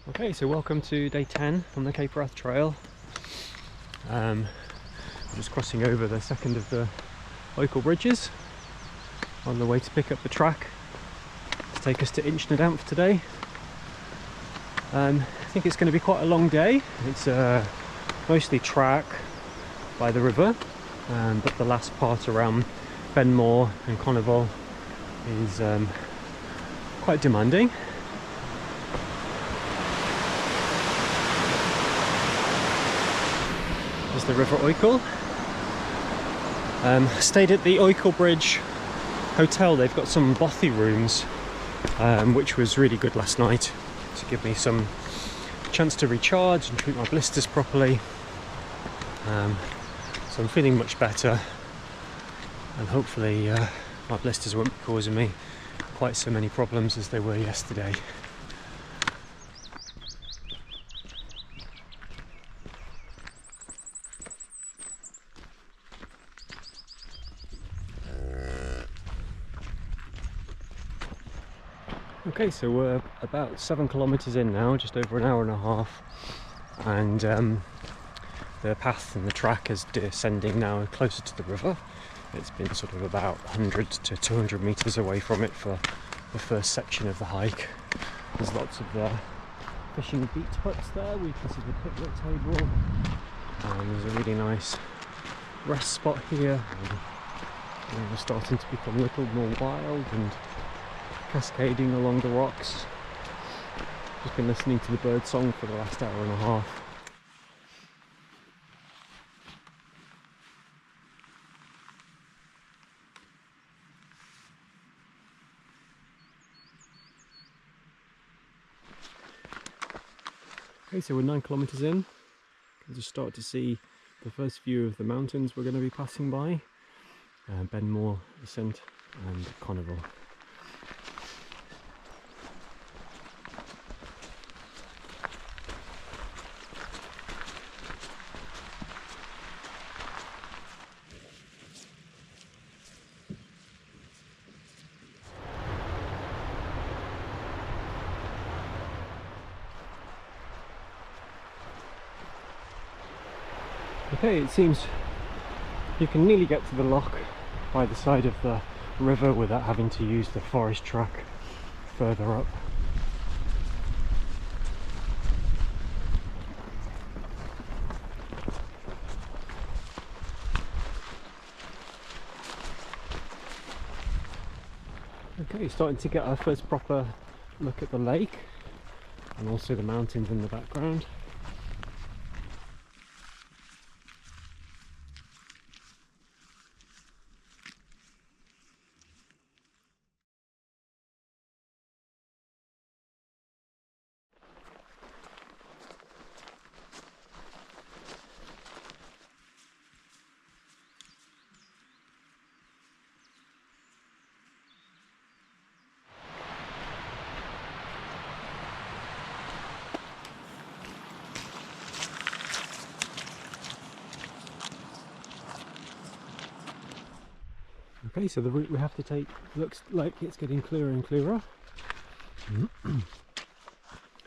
Okay, so welcome to day 10 on the Cape Wrath Trail. We're just crossing over the second of the Oykel Bridges on the way to pick up the track to take us to Inchnadamph today. I think it's going to be quite a long day. It's mostly track by the river, but the last part around Benmore and Carnival is quite demanding. There's the River Oykel. Stayed at the Oykel Bridge hotel. They've got some Bothy rooms, which was really good last night to give me some chance to recharge and treat my blisters properly. So I'm feeling much better, and hopefully my blisters won't be causing me quite so many problems as they were yesterday. Okay, so we're about 7 kilometers in now, just over an hour and a half, and the path and the track is descending now closer to the river. It's been sort of about 100 to 200 meters away from it for the first section of the hike. There's lots of fishing beach huts there. We can see the picnic table, and there's a really nice rest spot here. And we're starting to become a little more wild and cascading along the rocks. Just been listening to the bird song for the last hour and a half. Okay, so we're 9 kilometers in. You can just start to see the first view of the mountains we're going to be passing by. Benmore, Ascent and Carnival. Okay, it seems you can nearly get to the loch by the side of the river without having to use the forest track further up. Okay, starting to get our first proper look at the lake and also the mountains in the background. Okay, so the route we have to take looks like it's getting clearer and clearer.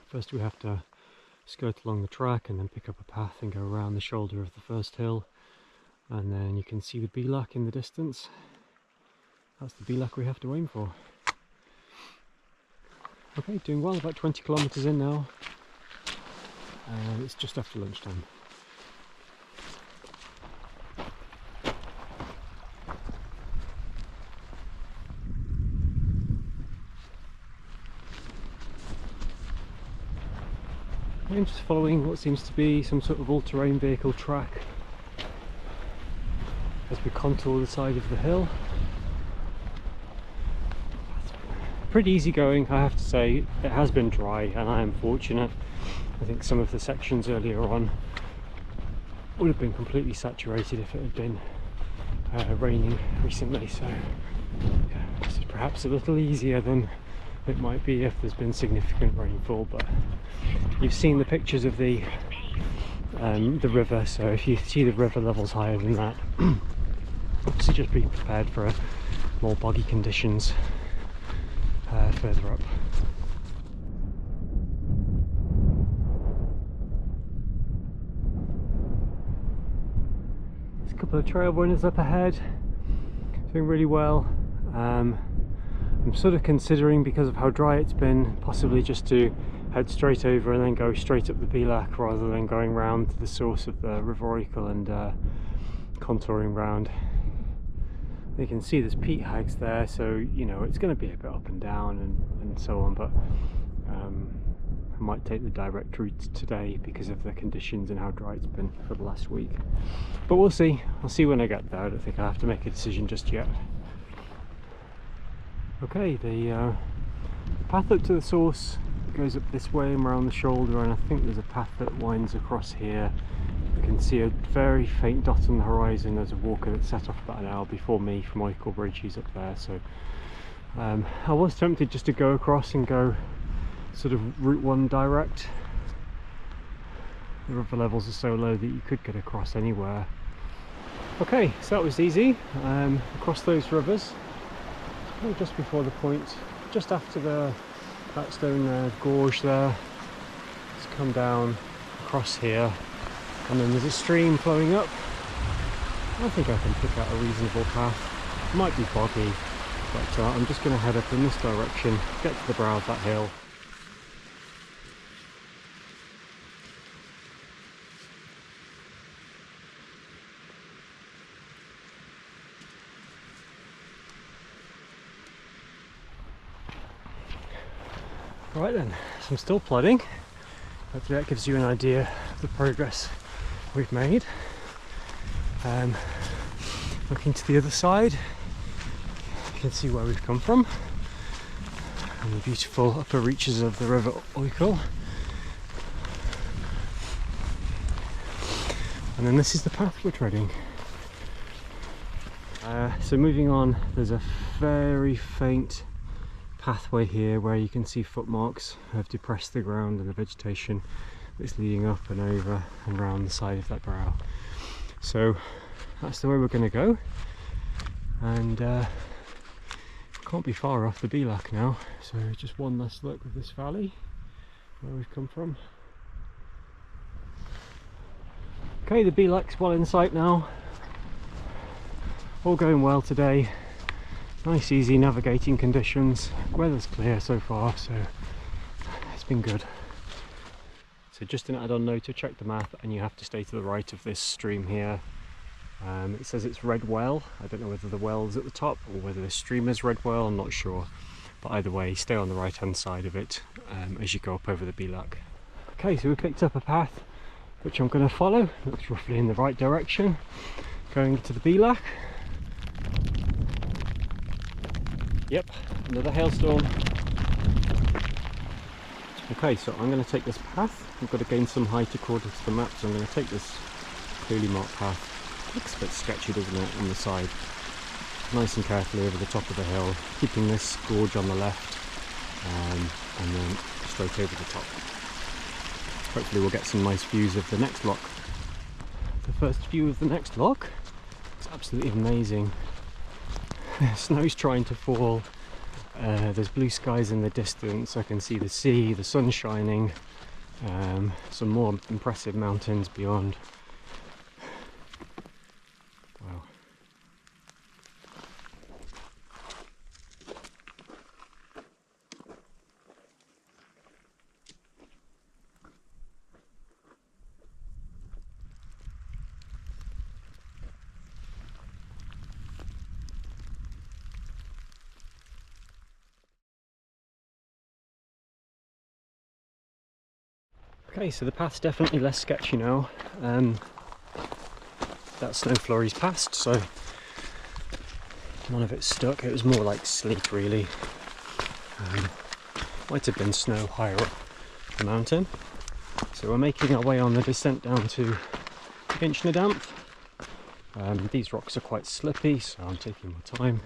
First we have to skirt along the track and then pick up a path and go around the shoulder of the first hill, and then you can see the Bilac in the distance. That's the Bilac we have to aim for. Okay, doing well, about 20 kilometers in now, and it's just after lunchtime. I'm just following what seems to be some sort of all-terrain vehicle track as we contour the side of the hill. It's pretty easy going, I have to say. It has been dry and I am fortunate. I think some of the sections earlier on would have been completely saturated if it had been raining recently, so yeah, this is perhaps a little easier than it might be if there's been significant rainfall. But you've seen the pictures of the river, so if you see the river levels higher than that, obviously just be prepared for more boggy conditions further up. couple of trail runners up ahead, doing really well. I'm sort of considering, because of how dry it's been, possibly just to head straight over and then go straight up the Bielach rather than going round to the source of the River Oykel and contouring round. You can see there's peat hags there, so you know it's going to be a bit up and down and so on, but I might take the direct route today because of the conditions and how dry it's been for the last week. But we'll see. I'll see when I get there. I don't think I have to make a decision just yet. Okay, the path up to the source goes up this way and around the shoulder, and I think there's a path that winds across here. You can see a very faint dot on the horizon. There's a walker that set off about an hour before me from Oykel Bridge. He's up there, so I was tempted just to go across and go sort of Route 1 direct. The river levels are so low that you could get across anywhere. Okay, so that was easy. Across those rivers, just before the point, just after that stone gorge there. Let's come down across here, and then there's a stream flowing up. I think I can pick out a reasonable path. It might be boggy, but I'm just going to head up in this direction, get to the brow of that hill. Right then, so I'm still plodding. Hopefully that gives you an idea of the progress we've made. Looking to the other side, you can see where we've come from and the beautiful upper reaches of the River Oykel. And then this is the path we're treading. So moving on, there's a very faint pathway here where you can see footmarks have depressed the ground and the vegetation that's leading up and over and around the side of that brow. So that's the way we're going to go, and can't be far off the Bielach now. So just one last look of this valley where we've come from. Okay, the Bielach's well in sight now. All going well today. Nice easy navigating conditions. Weather's clear so far, so it's been good. So just an add-on note to check the map, and you have to stay to the right of this stream here. It says it's Red Well. I don't know whether the well's at the top or whether the stream is Red Well, I'm not sure. But either way, stay on the right hand side of it as you go up over the Bielach. Okay, so we picked up a path which I'm going to follow. Looks roughly in the right direction, going to the Bielach. Yep, another hailstorm. Okay, so I'm going to take this path. I've got to gain some height according to the map, so I'm going to take this clearly marked path. Looks a bit sketchy, doesn't it, on the side. Nice and carefully over the top of the hill, keeping this gorge on the left, and then straight over the top. Hopefully we'll get some nice views of the next lock. The first view of the next lock is absolutely amazing. Snow's trying to fall, there's blue skies in the distance, I can see the sea, the sun shining, some more impressive mountains beyond. Wow. Okay, so the path's definitely less sketchy now. That snow flurry's passed, so none of it stuck. It was more like sleet, really. Might have been snow higher up the mountain. So we're making our way on the descent down to Inchnadamph. These rocks are quite slippy, so I'm taking my time.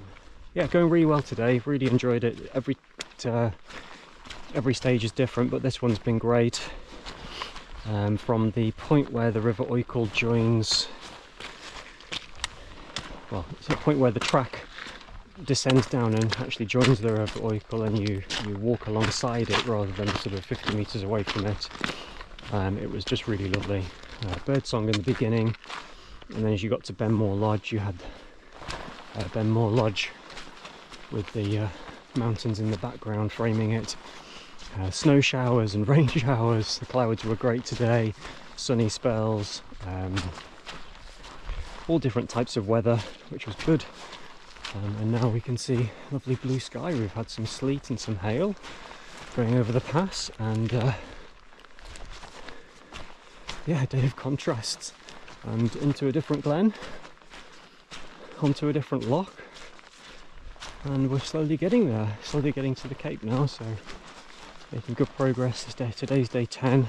Yeah, going really well today. Really enjoyed it. Every stage is different, but this one's been great. From the point where the River Oykel joins, well, it's a point where the track descends down and actually joins the River Oykel, and you walk alongside it rather than sort of 50 metres away from it. It was just really lovely. Birdsong in the beginning, And then as you got to Benmore Lodge, you had Benmore Lodge with the mountains in the background framing it. Snow showers and rain showers. The clouds were great today, sunny spells, all different types of weather, which was good. And now we can see lovely blue sky. We've had some sleet and some hail going over the pass, and yeah, a day of contrasts. And into a different glen, onto a different loch, and we're slowly getting there, slowly getting to the Cape now, so making good progress this day. Today's day 10.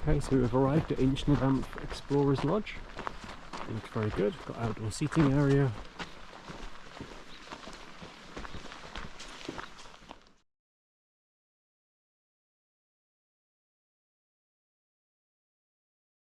Okay, so we've arrived at Inchnadamph Explorers Lodge. It looks very good. Got outdoor seating area,